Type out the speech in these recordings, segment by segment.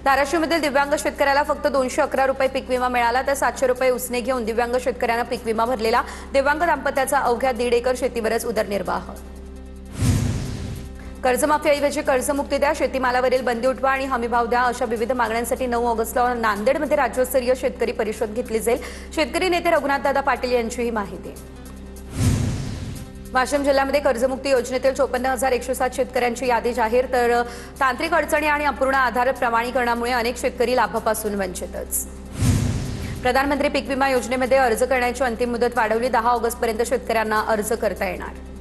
धाराशिवमधील दिव्यांग शेतकऱ्याला फक्त 211 रुपये पीक विमा मिळाला, तर 700 रुपये उसने घेऊन दिव्यांग शेतकऱ्यांना पीक विमा भरलेला दिव्यांग दाम्पत्याचा अवघ्या 1.5 एकर शेतीवरच उदरनिर्वाह। कर्जमाफीऐवजी कर्जमुक्ती द्या, शेतीमालावरील बंदी उठवा आणि हमीभाव द्या अशा विविध मागण्यांसाठी 9 ऑगस्टला नांदेडमध्ये राज्यस्तरीय शेतकरी परिषद घेतली जाईल। शेतकरी नेते रघुनाथदादा पाटील यांची ही माहिती। वाशिम जिल्ह्यामध्ये कर्जमुक्ती योजनेतील 54,107 शेतकऱ्यांची यादी जाहीर, तर तांत्रिक अडचणी आणि अपूर्ण आधार प्रमाणीकरणामुळे अनेक शेतकरी लाभापासून वंचितच। प्रधानमंत्री पीक विमा योजनेमध्ये अर्ज करण्याची अंतिम मुदत वाढवली, 10 ऑगस्टपर्यंत शेतकऱ्यांना अर्ज करता येणार।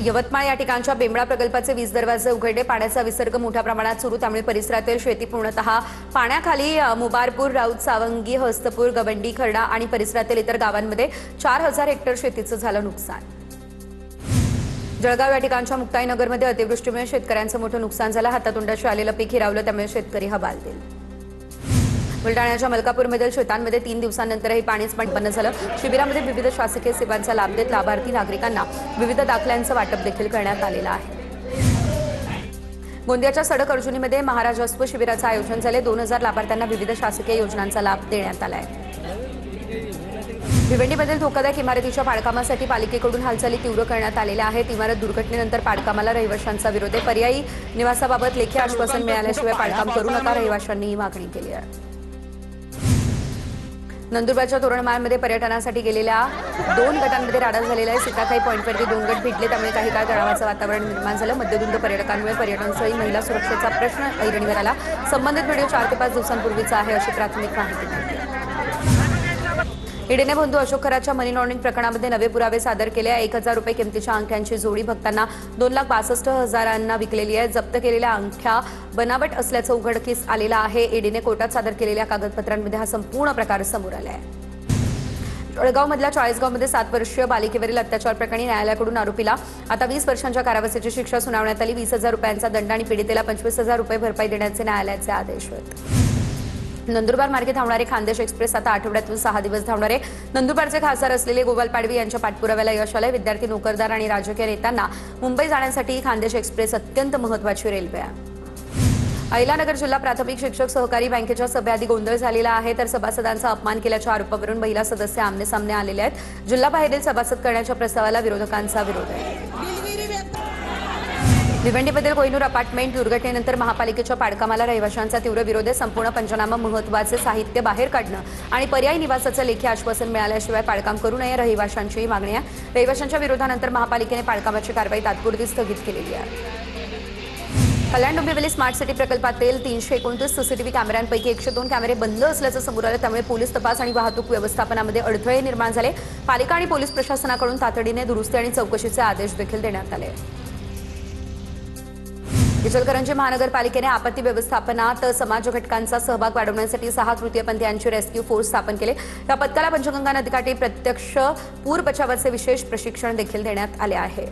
यवतमाळ या ठिकाणच्या बेंबळा प्रकल्पाचे 20 दरवाजे उघडले, पाण्याचा विसर्ग मोठ्या प्रमाणात सुरू, त्यामुळे परिसरातील शेती पूर्णतः पाण्याखाली। मुबारपूर, राऊत, सावंगी, हस्तपूर, गवंडी, खर्डा आणि परिसरातील इतर गावांमध्ये 4,000 हेक्टर शेतीचं झालं नुकसान। जळगाव या ठिकाणच्या मुक्ताईनगरमध्ये अतिवृष्टीमुळे शेतकऱ्यांचं मोठं नुकसान झालं, हातातोंडाशी आलेलं पीक हिरावलं, त्यामुळे शेतकरी हवालदिल। बुलडाण्याच्या मलकापूरमधील शेतांमध्ये 3 दिवसांनंतरही पाणीच उत्पन्न झालं। शिबिरामध्ये विविध शासकीय सेवांचा लाभ देत लाभार्थी नागरिकांना विविध दाखल्यांचं वाटप देखील करण्यात आलेलं आहे। गोंदियाच्या सडक अर्जुनीमध्ये महाराजास्व शिबिराचं आयोजन झाले, 2000 लाभार्थ्यांना विविध शासकीय योजनांचा लाभ देण्यात आला आहे। भिवंडीमधील धोकादायक इमारतीच्या पाडकामासाठी पालिकेकडून हालचाली तीव्र करण्यात आलेल्या आहेत। इमारत दुर्घटनेनंतर पाडकामाला रहिवाशांचा विरोध आहे, पर्यायी निवासाबाबत लेखी आश्वासन मिळाल्याशिवाय पाडकाम करू नका, रहिवाशांनी ही मागणी केली आहे। नंदुरबारच्या तोरणमाळमध्ये पर्यटनासाठी गेलेल्या 2 गटांमध्ये राडा झालेला आहे। सीताखाई पॉईंटवरती 2 गट भिडले, त्यामुळे काही काळ तणावाचं वातावरण निर्माण झालं। मद्यधुंद पर्यटकांमुळे पर्यटनस्थळी महिला सुरक्षेचा प्रश्न ऐरणीवर आला। संबंधित व्हिडिओ 4 ते 5 दिवसांपूर्वीचा आहे, अशी प्राथमिक माहिती मिळते। ईडीने बंधू अशोक खराच्या मनी लॉन्ड्रिंग प्रकरणामध्ये नवे पुरावे सादर केले आहे। 1,000 रुपये किमतीच्या अंगठ्यांची जोडी भक्तांना 2,62,000 विकलेली आहे। जप्त केलेल्या अंगठ्या बनावट असल्याचं उघडकीस आलेलं आहे। ईडीने कोर्टात सादर केलेल्या कागदपत्रांमध्ये हा संपूर्ण प्रकार समोर आला आहे। जळगावमधल्या चाळीसगावमध्ये 7 वर्षीय बालिकेवरील अत्याचार प्रकरणी न्यायालयाकडून आरोपीला आता 20 वर्षांच्या कारावासाची शिक्षा सुनावण्यात आली। 20,000 रुपयांचा दंड आणि पीडितेला 25,000 रुपये भरपाई देण्याचे न्यायालयाचे आदेश आहेत। नंदुरबार मार्गे धावणारे खानदेश एक्सप्रेस आता आठवड्यातून 6 दिवस धावणार आहे। नंदुरबारचे खासदार असलेले गोपाल पाडवी यांच्या पाठपुराव्याला यश आलंय। विद्यार्थी, नोकरदार आणि राजकीय नेत्यांना मुंबई जाण्यासाठी खानदेश एक्सप्रेस अत्यंत महत्त्वाची रेल्वे आहे। अहिलानगर जिल्हा प्राथमिक शिक्षक सहकारी बँकेच्या सभेआधी गोंधळ झालेला आहे, तर सभासदांचा अपमान केल्याच्या आरोपावरून महिला सदस्य आमने-सामने आलेले आहेत। जिल्हाबाहेरील सभासद करण्याच्या प्रस्तावाला विरोधकांचा विरोध आहे। भिवंडीमधील कोहिनूर अपार्टमेंट दुर्घटनेनंतर महापालिकेच्या पाडकामाला रहिवाशांचा तीव्र विरोध आहे। संपूर्ण पंचनामा, महत्त्वाचे साहित्य बाहेर काढणं आणि पर्यायी निवासाचं लेखी आश्वासन मिळाल्याशिवाय पाडकाम करू नये, रहिवाशांची ही मागणी आहे। रहिवाशांच्या विरोधानंतर महापालिकेने पाडकामाची कारवाई तात्पुरती स्थगित केलेली आहे। कल्याण डोंबिवली स्मार्ट सिटी प्रकल्पातील 329 सीसीटीव्ही कॅमेऱ्यांपैकी 102 कॅमेरे बंद असल्याचं समोर आलं, त्यामुळे पोलीस तपास आणि वाहतूक व्यवस्थापनामध्ये अडथळे निर्माण झाले। पालिका आणि पोलीस प्रशासनाकडून तातडीने दुरुस्ती आणि चौकशीचे आदेश देखील देण्यात आले। इचलकरंजी महानगरपालिकेने आपत्ती व्यवस्थापनात समाज घटकांचा सहभाग वाढवण्यासाठी 6 तृतीयपंथीयांची रेस्क्यू फोर्स स्थापन केले। या पथकाला पंचगंगा नदीकाठी प्रत्यक्ष पूर बचावाचे विशेष प्रशिक्षण देखील देण्यात आले आहे।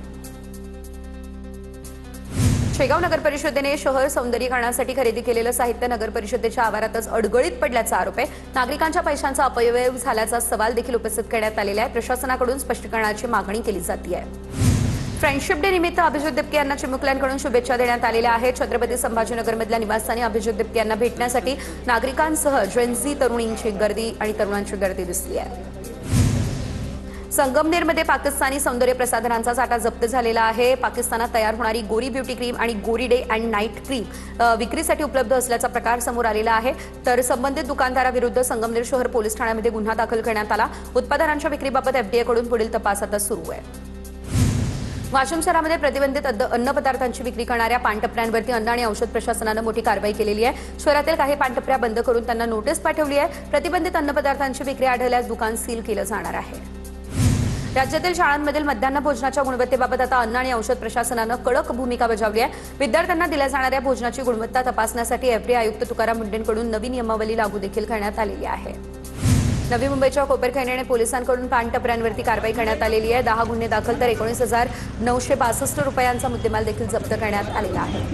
शेगाव नगर परिषदेने शहर सौंदर्यीकरणासाठी खरेदी केलेलं साहित्य नगर परिषदेच्या आवारातच अडगळीत पडल्याचा आरोप आहे। नागरिकांच्या पैशांचा अपव्यय झाल्याचा सवाल देखील उपस्थित करण्यात आलेला आहे। प्रशासनाकडून स्पष्टीकरणाची मागणी केली जाते। फ्रेंडशिप डे निमित्त अभिजित दिपके यांना चिमुकल्यांकडून शुभेच्छा देण्यात आलेल्या आहेत। छत्रपती संभाजीनगरमधल्या निवासस्थानी अभिजित दिपके यांना भेटण्यासाठी नागरिकांसह जेनझी तरुणींची गर्दी आणि तरुणांची गर्दी दिसली आहे। संगमनेरमध्ये पाकिस्तानी सौंदर्य प्रसाधनांचा साठा जप्त झालेला आहे। पाकिस्तानात तयार होणारी गोरी ब्युटी क्रीम आणि गोरी डे अँड नाईट क्रीम विक्रीसाठी उपलब्ध असल्याचा प्रकार समोर आलेला आहे, तर संबंधित दुकानदाराविरुद्ध संगमनेर शहर पोलीस ठाण्यामध्ये गुन्हा दाखल करण्यात आला। उत्पादनांच्या विक्रीबाबत एफडीएकडून पुढील तपास आता सुरू आहे। वाशिम शहरामध्ये प्रतिबंधित अन्नपदार्थांची विक्री करणाऱ्या पानटपऱ्यांवरती अन्न आणि औषध प्रशासनानं मोठी कारवाई केलेली आहे। शहरातील काही पानटपऱ्या बंद करून त्यांना नोटीस पाठवली आहे। प्रतिबंधित अन्नपदार्थांची विक्री आढळल्यास दुकान सील केलं जाणार आहे। राज्यातील शाळांमधील मध्यान्ह भोजनाच्या गुणवत्तेबाबत आता अन्न आणि औषध प्रशासनानं कडक भूमिका बजावली आहे। विद्यार्थ्यांना दिल्या जाणाऱ्या भोजनाची गुणवत्ता तपासण्यासाठी एफडीए आयुक्त तुकाराम मुंडेंकडून नवी नियमावली लागू देखील करण्यात आलेली आहे। नवी मुंबईच्या कोपरखैरणे पोलिसांकडून पानटपऱ्यांवरती कारवाई करण्यात आलेली आहे। 10 गुन्हे दाखल, तर 19,962 रुपयांचा मुद्देमाल देखील जप्त करण्यात आलेला आहे।